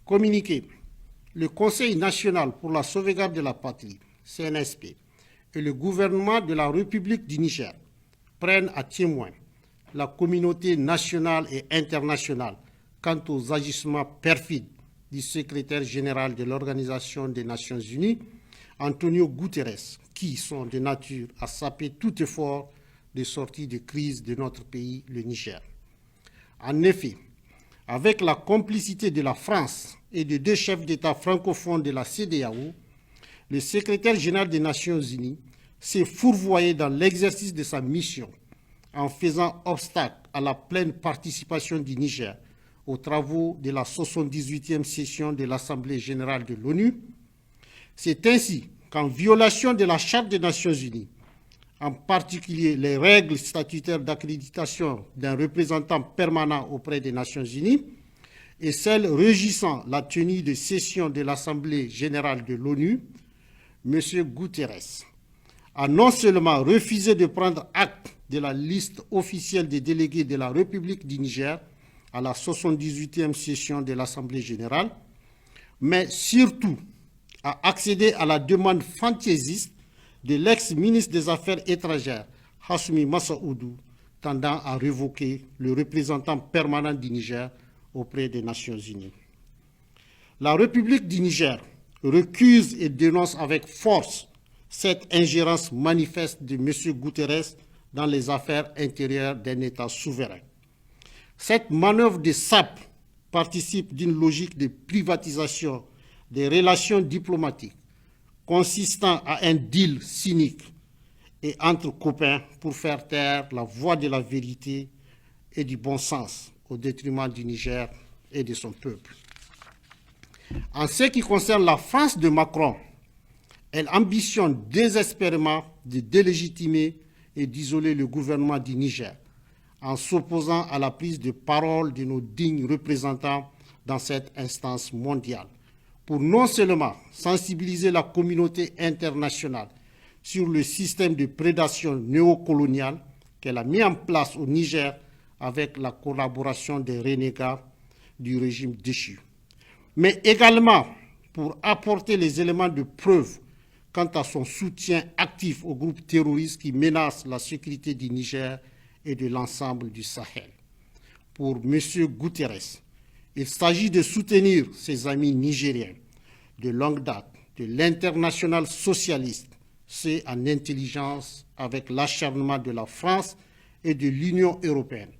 Communiqué. Le Conseil national pour la sauvegarde de la patrie, CNSP, et le gouvernement de la République du Niger prennent à témoin la communauté nationale et internationale quant aux agissements perfides du secrétaire général de l'Organisation des Nations Unies, Antonio Guterres, qui sont de nature à saper tout effort de sortie de crise de notre pays, le Niger. En effet, avec la complicité de la France et de deux chefs d'État francophones de la CEDEAO, le secrétaire général des Nations Unies s'est fourvoyé dans l'exercice de sa mission en faisant obstacle à la pleine participation du Niger aux travaux de la 78e session de l'Assemblée générale de l'ONU. C'est ainsi qu'en violation de la Charte des Nations Unies, en particulier les règles statutaires d'accréditation d'un représentant permanent auprès des Nations Unies et celles régissant la tenue de sessions de l'Assemblée générale de l'ONU, M. Guterres a non seulement refusé de prendre acte de la liste officielle des délégués de la République du Niger à la 78e session de l'Assemblée générale, mais surtout a accédé à la demande fantaisiste de l'ex-ministre des Affaires étrangères, Hassoumi Massaoudou, tendant à révoquer le représentant permanent du Niger auprès des Nations Unies. La République du Niger recuse et dénonce avec force cette ingérence manifeste de M. Guterres dans les affaires intérieures d'un État souverain. Cette manœuvre de sape participe d'une logique de privatisation des relations diplomatiques consistant à un deal cynique et entre copains pour faire taire la voix de la vérité et du bon sens au détriment du Niger et de son peuple. En ce qui concerne la France de Macron, elle ambitionne désespérément de délégitimer et d'isoler le gouvernement du Niger en s'opposant à la prise de parole de nos dignes représentants dans cette instance mondiale, pour non seulement sensibiliser la communauté internationale sur le système de prédation néocoloniale qu'elle a mis en place au Niger avec la collaboration des renégats du régime déchu, mais également pour apporter les éléments de preuve quant à son soutien actif aux groupes terroristes qui menacent la sécurité du Niger et de l'ensemble du Sahel. Pour M. Guterres, il s'agit de soutenir ses amis nigériens de longue date, de l'international socialiste, c'est en intelligence avec l'acharnement de la France et de l'Union européenne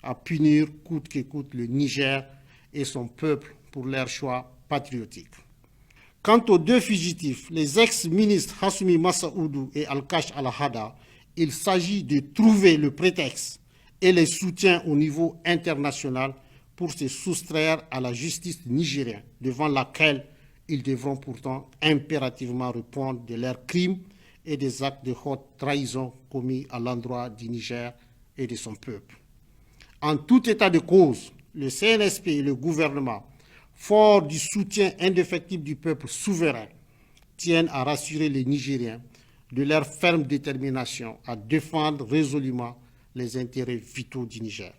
à punir coûte que coûte le Niger et son peuple pour leur choix patriotique. Quant aux deux fugitifs, les ex-ministres Hassoumi Massaoudou et Al-Kash Al-Hada, il s'agit de trouver le prétexte et les soutiens au niveau international pour se soustraire à la justice nigérienne, devant laquelle ils devront pourtant impérativement répondre de leurs crimes et des actes de haute trahison commis à l'endroit du Niger et de son peuple. En tout état de cause, le CNSP et le gouvernement, forts du soutien indéfectible du peuple souverain, tiennent à rassurer les Nigériens de leur ferme détermination à défendre résolument les intérêts vitaux du Niger.